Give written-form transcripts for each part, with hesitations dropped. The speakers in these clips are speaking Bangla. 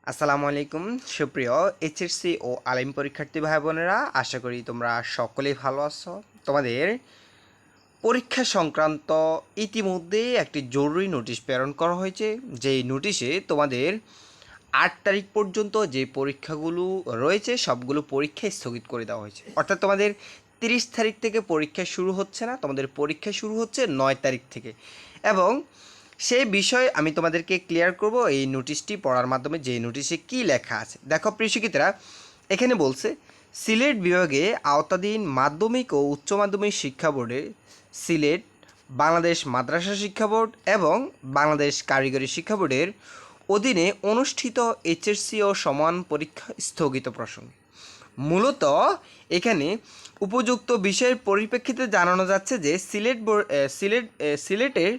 আসসালামু আলাইকুম সুপ্রিয় এইচএসসি ও আলিম পরীক্ষার্থী ভাই বোনেরা, আশা করি তোমরা সকলেই ভালো আছো। তোমাদের পরীক্ষা সংক্রান্ত ইতিমধ্যে একটি জরুরি নোটিশ প্রেরণ করা হয়েছে। যেই নোটিশে তোমাদের 8 তারিখ পর্যন্ত যে পরীক্ষাগুলো রয়েছে সবগুলো পরীক্ষা স্থগিত করে দেওয়া হয়েছে। অর্থাৎ তোমাদের 30 তারিখ থেকে পরীক্ষা শুরু হচ্ছে না, তোমাদের পরীক্ষা শুরু হচ্ছে 9 তারিখ থেকে। এবং সেই বিষয় আমি তোমাদেরকে ক্লিয়ার করব এই নোটিশটি পড়ার মাধ্যমে। যে নোটিশে কি লেখা আছে দেখো প্রিয় শিক্ষার্থীরা, এখানে বলছে সিলেট বিভাগে আওতাধীন মাধ্যমিক ও উচ্চ মাধ্যমিক শিক্ষা বোর্ডে সিলেট, বাংলাদেশ মাদ্রাসা শিক্ষা বোর্ড এবং বাংলাদেশ কারিগরি শিক্ষা বোর্ডের অধীনে অনুষ্ঠিত এইচএসসি ও সমান পরীক্ষা স্থগিত প্রসঙ্গে মূলত এখানে উপযুক্ত বিষয়ের পরিপ্রেক্ষিতে জানানো যাচ্ছে যে সিলেটের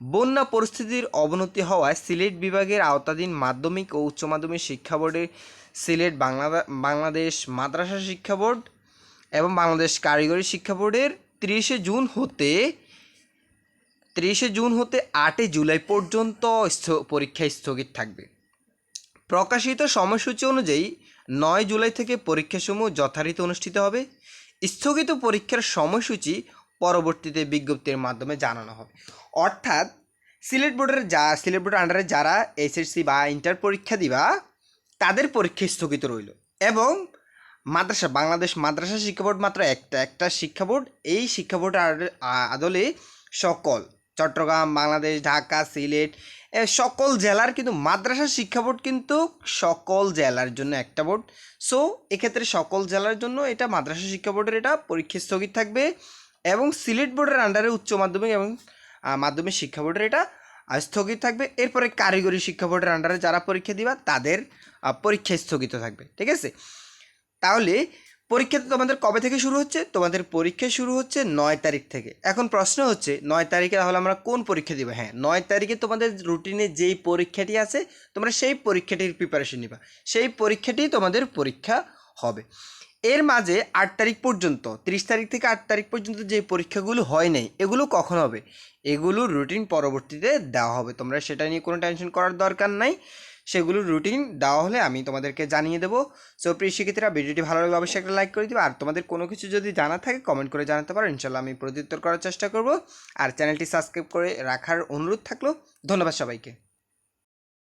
বন্যা পরিস্থিতির অবনতি হওয়ায় সিলেট বিভাগের আওতাধীন মাধ্যমিক ও উচ্চ মাধ্যমিক শিক্ষা বোর্ডের সিলেট, বাংলাদেশ মাদ্রাসা শিক্ষা বোর্ড এবং বাংলাদেশ কারিগরি শিক্ষা বোর্ডের 30শে জুন হতে 8 জুলাই পর্যন্ত পরীক্ষা স্থগিত থাকবে। প্রকাশিত সময়সূচি অনুযায়ী 9 জুলাই থেকে পরীক্ষাসমূহ যথারীতি অনুষ্ঠিত হবে। স্থগিত পরীক্ষার সময়সূচি পরবর্তীতে বিজ্ঞপ্তির মাধ্যমে জানানো হবে। অর্থাৎ সিলেট বোর্ডের আন্ডারে যারা এসএসসি বা ইন্টার পরীক্ষা দিবা তাদের পরীক্ষা স্থগিত রইল। এবং বাংলাদেশ মাদ্রাসা শিক্ষা বোর্ড মাত্র একটা শিক্ষা বোর্ড। এই শিক্ষা বোর্ডের আদলে সকল চট্টগ্রাম, বাংলাদেশ, ঢাকা, সিলেট সকল জেলার কিন্তু মাদ্রাসা শিক্ষা বোর্ড কিন্তু সকল জেলার জন্য একটা বোর্ড। সো এক্ষেত্রে সকল জেলার জন্য এটা মাদ্রাসা শিক্ষা বোর্ডের এটা পরীক্ষা স্থগিত থাকবে। এবং সিলেট বোর্ডের আন্ডারে উচ্চ মাধ্যমিক এবং মাধ্যমিক শিক্ষা বোর্ডের এটা স্থগিত থাকবে। এরপরে কারিগরি শিক্ষা বোর্ডের আন্ডারে যারা পরীক্ষা দিবা তাদের পরীক্ষা স্থগিত থাকবে। ঠিক আছে, তাহলে পরীক্ষা তোমাদের কবে থেকে শুরু হচ্ছে? তোমাদের পরীক্ষা শুরু হচ্ছে 9 তারিখ থেকে। এখন প্রশ্ন হচ্ছে 9 তারিখে তাহলে আমরা কোন পরীক্ষা দিব? হ্যাঁ, 9 তারিখে তোমাদের রুটিনে যেই পরীক্ষাটি আছে তোমরা সেই পরীক্ষাটির প্রিপারেশন নিবা, সেই পরীক্ষাটি তোমাদের পরীক্ষা হবে। এর মাঝে 8 তারিখ পর্যন্ত, 30 তারিখ থেকে 8 তারিখ পর্যন্ত যে পরীক্ষাগুলো হয় নাই এগুলো কখন হবে? এগুলোর রুটিন পরবর্তীতে দেওয়া হবে। তোমরা সেটা নিয়ে কোনো টেনশন করার দরকার নাই। সেগুলোর রুটিন দেওয়া হলে আমি তোমাদেরকে জানিয়ে দেবো। সো প্রিয় শিক্ষার্থীরা, ভিডিওটি ভালো লাগলে অবশ্যই একটা লাইক করে দিবে। আর তোমাদের কোনো কিছু যদি জানা থাকে কমেন্ট করে জানাতে পারো, ইনশাল্লাহ আমি প্রত্যুত্তর করার চেষ্টা করব। আর চ্যানেলটি সাবস্ক্রাইব করে রাখার অনুরোধ থাকলো। ধন্যবাদ সবাইকে।